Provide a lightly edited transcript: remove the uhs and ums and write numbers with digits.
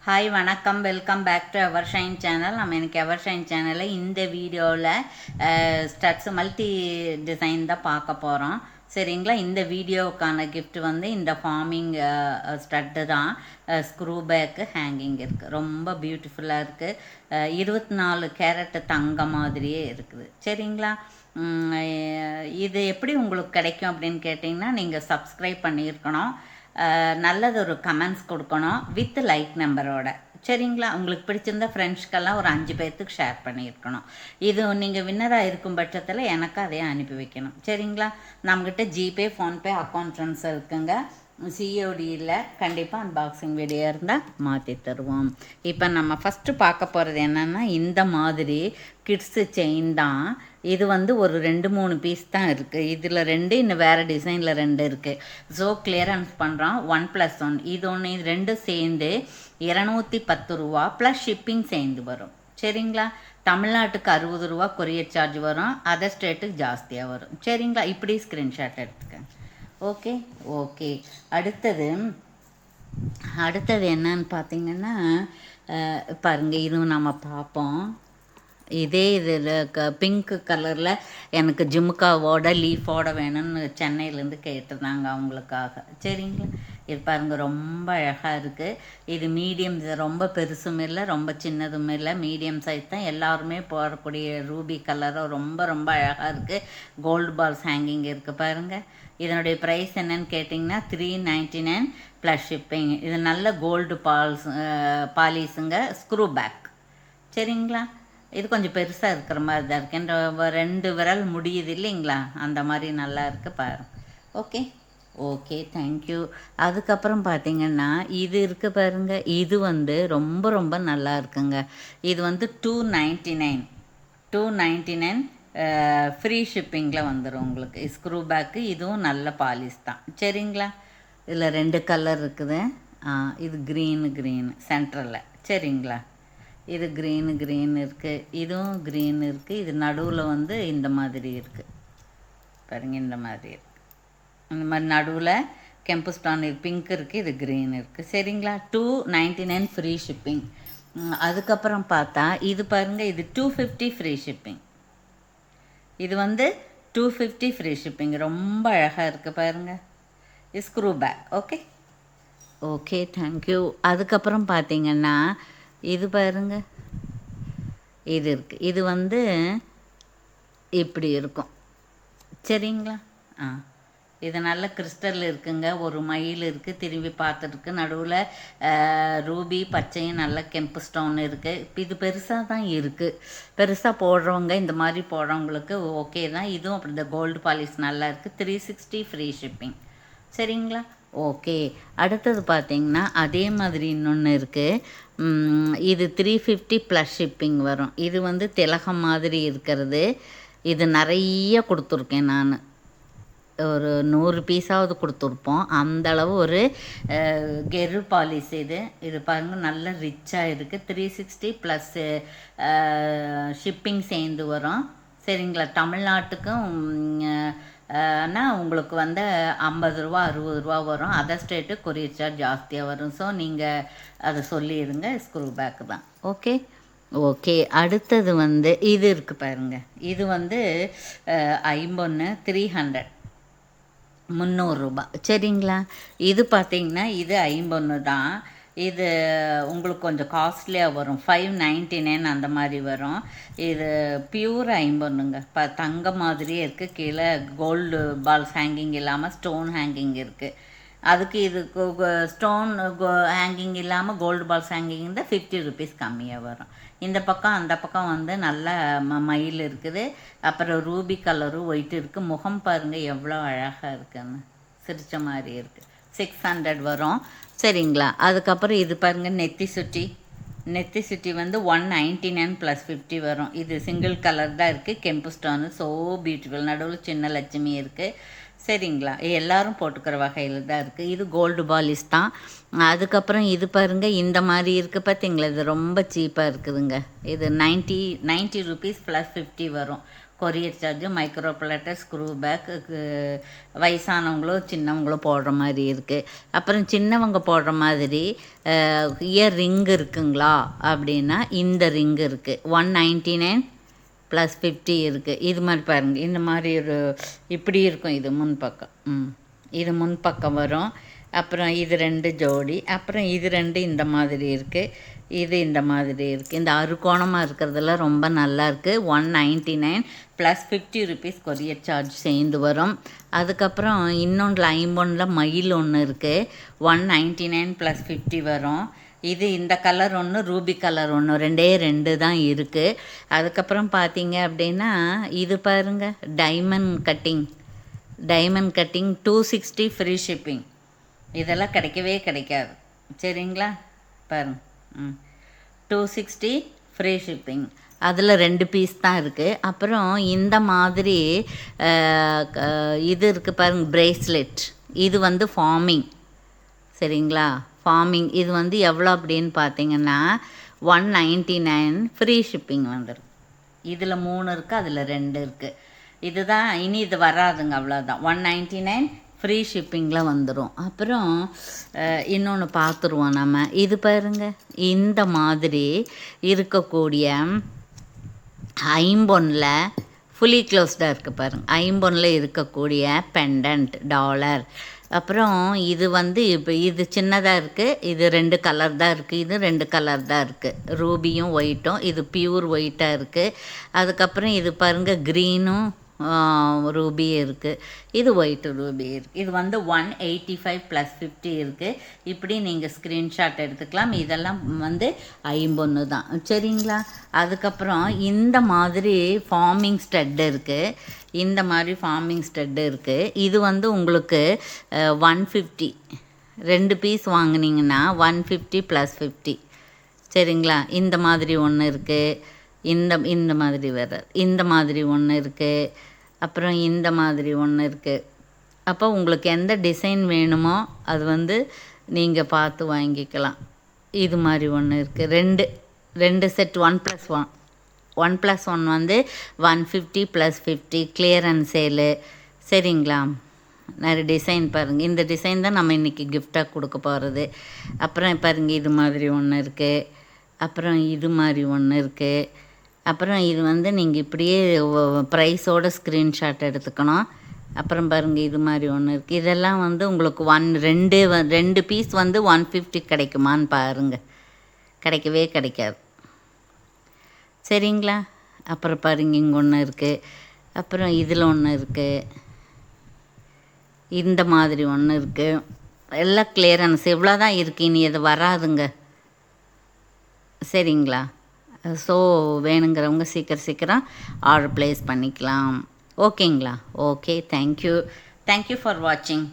Hi வணக்கம், welcome back to Evershine channel. நம்ம எனக்கு எவர் ஷைன் சேனலில் இந்த வீடியோவில் ஸ்டட்ஸ் மல்டி டிசைன் தான் பார்க்க போகிறோம். சரிங்களா, இந்த வீடியோவுக்கான கிஃப்ட் வந்து இந்த ஃபார்மிங் ஸ்டட்டு தான். ஸ்க்ரூ பேக்கு ஹேங்கிங் இருக்குது, ரொம்ப பியூட்டிஃபுல்லாக இருக்குது. 24 கேரட் தங்க மாதிரியே இருக்குது. சரிங்களா, இது எப்படி உங்களுக்கு கிடைக்கும் அப்படின்னு கேட்டிங்கன்னா, நீங்கள் சப்ஸ்கிரைப் பண்ணியிருக்கணும், நல்லது ஒரு கமெண்ட்ஸ் கொடுக்கணும் வித் லைக் நம்பரோட. சரிங்களா, உங்களுக்கு பிடிச்சிருந்தா ஃப்ரெண்ட்ஸ்க்கெல்லாம் ஒரு 5 பேர்த்துக்கு ஷேர் பண்ணியிருக்கணும். இது நீங்கள் வின்னராக இருக்கும் பட்சத்தில் எனக்கு அதையே அனுப்பி வைக்கணும். சரிங்களா, நம்மக்கிட்ட ஜிபே, ஃபோன்பே அக்கௌண்ட் ட்ரான்ஸ்ஃபர் இருக்குங்க. சிஓடியில் கண்டிப்பாக அன்பாக்சிங் வீடியோ இருந்தால் மாற்றி தருவோம். இப்போ நம்ம ஃபஸ்ட்டு பார்க்க போகிறது என்னென்னா, இந்த மாதிரி கிட்ஸு செயின் தான். இது வந்து ஒரு 2-3 பீஸ் தான் இருக்குது. இதில் 2, இன்னும் வேறு டிசைனில் 2 இருக்குது. ஸோ கிளியரன்ஸ் பண்ணுறோம். 1+1 இது ஒன்று, இது 2 சேர்ந்து 210 ரூபா ப்ளஸ் ஷிப்பிங் சேர்ந்து வரும். சரிங்களா, தமிழ்நாட்டுக்கு 60 ரூபா கொரியர் சார்ஜ் வரும், அதர் ஸ்டேட்டுக்கு ஜாஸ்தியாக வரும். சரிங்களா, இப்படி ஸ்க்ரீன்ஷாட் எடுத்துக்கேன். ஓகே ஓகே அடுத்தது என்னன்னு பார்த்தீங்கன்னா, பாருங்கள், இதுவும் நம்ம பார்ப்போம். இதே இதில் பிங்க் கலரில் எனக்கு ஜிமுக்காவோட லீஃபோட வேணும்னு சென்னையிலேருந்து கேட்டிருந்தாங்க அவங்களுக்காக. சரிங்களா, இது பாருங்கள், ரொம்ப அழகாக இருக்குது. இது மீடியம், ரொம்ப பெருசும் இல்லை, ரொம்ப சின்னதும் இல்லை, மீடியம் சைஸ் தான். எல்லாருமே போடக்கூடிய ரூபி கலரும் ரொம்ப ரொம்ப அழகாக இருக்குது. கோல்டு பால்ஸ் ஹேங்கிங் இருக்குது பாருங்கள். இதனுடைய ப்ரைஸ் என்னன்னு கேட்டிங்கன்னா 399 ப்ளஸ் ஷிப்பிங். இது நல்ல கோல்டு பாலிஸுங்க, ஸ்க்ரூ பேக். சரிங்களா, இது கொஞ்சம் பெருசாக இருக்கிற மாதிரி தான் இருக்குது. இந்த 2 விரல் முடியுது இல்லைங்களா, அந்த மாதிரி நல்லா இருக்குது பாருங்கள். Okay okay thank you. அதுக்கப்புறம் பார்த்திங்கன்னா இது இருக்குது பாருங்கள், இது வந்து ரொம்ப ரொம்ப நல்லா இருக்குங்க. இது வந்து 299 ஃப்ரீ ஷிப்பிங்கில் வந்துடும் உங்களுக்கு. ஸ்க்ரூ பேக்கு, இதுவும் நல்ல பாலிஸ் தான். சரிங்களா, இதில் 2 கலர் இருக்குது. இது க்ரீனு சென்ட்ரலில். சரிங்களா, இது க்ரீன் இருக்குது, இதுவும் க்ரீன் இருக்குது. இது நடுவில் வந்து இந்த மாதிரி இருக்குது பாருங்கள், இந்த மாதிரி இருக்குது. இந்த மாதிரி நடுவில் கெம்பு ஸ்டான் பிங்க் இருக்குது, இது க்ரீன் இருக்குது. சரிங்களா, 299 ஃப்ரீ ஷிப்பிங். அதுக்கப்புறம் பார்த்தா இது பாருங்கள், இது 250 ஃப்ரீ ஷிப்பிங். இது வந்து 250 ஃப்ரீ ஷிப்பிங். ரொம்ப அழகாக இருக்குது பாருங்கள், screw back. Okay okay thank you. அதுக்கப்புறம் பார்த்திங்கன்னா இது பாருங்கள், இது இருக்குது. இது வந்து இப்படி இருக்கும். சரிங்களா, இது நல்ல கிறிஸ்டல் இருக்குங்க. ஒரு மயில் இருக்குது, திரும்பி பார்த்துருக்கு. நடுவில் ரூபி பச்சையும் நல்ல கெம்பு ஸ்டோன் இருக்குது. இது பெருசாக தான் இருக்குது. பெருசாக போடுறவங்க, இந்த மாதிரி போடுறவங்களுக்கு ஓகே தான். இதுவும் அப்படி இந்த கோல்டு பாலிஷ் நல்லா இருக்குது. 360 ஃப்ரீ ஷிப்பிங். சரிங்களா, ஓகே. அடுத்தது பார்த்திங்கன்னா அதே மாதிரி இன்னொன்று இருக்குது. இது 350 ப்ளஸ் ஷிப்பிங் வரும். இது வந்து திலகம் மாதிரி இருக்கிறது. இது நிறைய கொடுத்துருக்கேன் நான், ஒரு 100 பீஸாவது கொடுத்துருப்போம். அந்தளவு ஒரு கெரு பாலிஸ். இது பாருங்கள், நல்ல ரிச்சாக இருக்குது. 360 ப்ளஸ் ஷிப்பிங் சேர்ந்து வரும். சரிங்களா, தமிழ்நாட்டுக்கும் உங்களுக்கு வந்து 50 ரூபா 60 ரூபா வரும், அதர் ஸ்டேட்டு கொரியர் சார்ஜ் ஜாஸ்தியாக வரும். ஸோ நீங்கள் அதை சொல்லிடுங்க, ஸ்க்ரூ பேக்கு தான். Okay okay. அடுத்தது வந்து இது இருக்குது பாருங்கள், இது வந்து 51 300 300 ரூபா. சரிங்களா, இது பார்த்திங்கன்னா இது 51 தான். இது உங்களுக்கு கொஞ்சம் காஸ்ட்லியாக வரும், 599 அந்த மாதிரி வரும். இது பியூர் 51ங்க. தங்க மாதிரியே இருக்குது. கீழே கோல்டு பால்ஸ் ஹேங்கிங் இல்லாமல் ஸ்டோன் ஹேங்கிங் இருக்குது. அதுக்கு இது ஸ்டோன் ஹேங்கிங் இல்லாமல் கோல்டு பால்ஸ் ஹேங்கிங் தான் 50 ருபீஸ் கம்மியாக வரும். இந்த பக்கம் அந்த பக்கம் வந்து நல்ல மயில் இருக்குது. அப்புறம் ரூபி கலரு ஒயிட் இருக்குது. முகம் பாருங்கள் எவ்வளோ அழகாக இருக்குன்னு, சிரித்த மாதிரி இருக்குது. 600 வரும். சரிங்களா, அதுக்கப்புறம் இது பாருங்கள், நெத்தி சுட்டி வந்து 199 ப்ளஸ் 50 வரும். இது சிங்கிள் கலர் தான் இருக்குது, கெம்பு ஸ்டோனு, ஸோ பியூட்டிஃபுல். நடுவில் சின்ன லட்சுமி இருக்குது. சரிங்களா, எல்லோரும் போட்டுக்கிற வகையில் தான் இருக்குது. இது கோல்டு பாலிஸ் தான். அதுக்கப்புறம் இது பாருங்கள், இந்த மாதிரி இருக்குது பார்த்தீங்களா, இது ரொம்ப சீப்பாக இருக்குதுங்க. இது 90 ருபீஸ் ப்ளஸ் 50 வரும். Courier charge, micro plated, screw back, வயசானவங்களோ சின்னவங்களோ போடுற மாதிரி இருக்குது. அப்புறம் சின்னவங்க போடுற மாதிரி இயர் ரிங் இருக்குங்களா அப்படின்னா இந்த ரிங் இருக்குது. 199 + 50 இருக்குது. இது மாதிரி பாருங்கள், இந்த மாதிரி ஒரு இப்படி இருக்கும். இது முன்பக்கம், இது முன்பக்கம் வரும். அப்புறம் இது 2 ஜோடி. அப்புறம் இது 2 இந்த மாதிரி இருக்குது. இது இந்த மாதிரி இருக்குது. இந்த அறுகோணமாக இருக்கிறதெல்லாம் ரொம்ப நல்லா இருக்குது. 199 + 50 rupees கொரியர் சார்ஜ் சேர்ந்து வரும். அதுக்கப்புறம் இன்னொன்றில் 51 மயில் ஒன்று இருக்குது. 199 + 50 வரும். இது இந்த கலர் ஒன்று, ரூபி கலர் ஒன்று, 2 தான் இருக்குது. அதுக்கப்புறம் பார்த்தீங்க அப்படின்னா இது பாருங்கள், டைமண்ட் கட்டிங் 260 ஃப்ரீ ஷிப்பிங். இதெல்லாம் கிடைக்கவே கிடைக்காது. சரிங்களா, பாருங்க, 260 ஃப்ரீ ஷிப்பிங். அதில் 2 பீஸ் தான் இருக்குது. அப்புறம் இந்த மாதிரி இது இருக்குது பாருங்கள், பிரேஸ்லெட். இது வந்து ஃபார்மிங். சரிங்களா, ஃபார்மிங். இது வந்து எவ்வளோ அப்படின்னு பார்த்தீங்கன்னா 199 ஃப்ரீ ஷிப்பிங் வந்துடும். இதில் 3 இருக்குது, அதில் 2 இருக்குது. இதுதான், இனி இது வராதுங்க, அவ்வளோதான். 199 ஃப்ரீ ஷிப்பிங்கில் வந்துடும். அப்புறம் இன்னொன்று பார்த்துருவோம் நம்ம. இது பாருங்க, இந்த மாதிரி இருக்கக்கூடிய 51 ஃபுல்லி க்ளோஸ்டாக இருக்குது பாருங்கள். 51 இருக்கக்கூடிய பெண்டன்ட் டாலர். அப்புறம் இது வந்து இப்போ இது சின்னதாக இருக்குது. இது 2 கலர் தான் இருக்குது. இது 2 கலர் தான் இருக்குது, ரூபியும் ஒயிட்டும். இது பியூர் ஒயிட்டாக இருக்குது. அதுக்கப்புறம் இது பாருங்கள், க்ரீனும் ரூபி இருக்குது. இது ஒயிட் ரூபி இருக்குது. இது வந்து 185 + 50 இருக்குது. இப்படி நீங்கள் ஸ்க்ரீன்ஷாட் எடுத்துக்கலாம். இதெல்லாம் வந்து 51 தான். சரிங்களா. அதுக்கப்புறம் இந்த மாதிரி ஃபார்மிங் ஸ்டட் இருக்குது. இந்த மாதிரி ஃபார்மிங் ஸ்டட் இருக்குது. இது வந்து உங்களுக்கு 150, 2 பீஸ் வாங்கினீங்கன்னா 150 + 50. சரிங்களா. இந்த மாதிரி ஒன்று இருக்குது. இந்த மாதிரி வேறு, இந்த மாதிரி ஒன்று இருக்குது. அப்புறம் இந்த மாதிரி ஒன்று இருக்குது. அப்போ உங்களுக்கு எந்த டிசைன் வேணுமோ அது வந்து நீங்கள் பார்த்து வாங்கிக்கலாம். இது மாதிரி ஒன்று இருக்குது. 2 செட் 1+1. 1+1 வந்து 150 + 50 கிளியரன்ஸ் சேலு. சரிங்களா. நிறைய டிசைன் பாருங்கள். இந்த டிசைன் தான் நம்ம இன்றைக்கி கிஃப்டாக கொடுக்க போகிறது. அப்புறம் பாருங்கள், இது மாதிரி ஒன்று இருக்குது. அப்புறம் இது மாதிரி ஒன்று இருக்குது. அப்புறம் இது வந்து நீங்கள் இப்படியே ப்ரைஸோட ஸ்க்ரீன்ஷாட் எடுத்துக்கணும். அப்புறம் பாருங்கள், இது மாதிரி ஒன்று இருக்குது. இதெல்லாம் வந்து உங்களுக்கு 2 பீஸ் வந்து 150 கிடைக்குமான்னு பாருங்கள். கிடைக்கவே கிடைக்காது. சரிங்களா. அப்புறம் பாருங்கள், இங்கே ஒன்று இருக்குது. அப்புறம் இதில் ஒன்று இருக்குது. இந்த மாதிரி ஒன்று இருக்குது. எல்லாம் கிளியரன்ஸ் இவ்வளோ தான் இருக்குது. இனி அது வராதுங்க. சரிங்களா. ஸோ வேணுங்கிறவங்க சீக்கிரம் ஆர்டர் ப்ளேஸ் பண்ணிக்கலாம். ஓகேங்களா. ஓகே, தேங்க்யூ ஃபார் வாட்சிங்.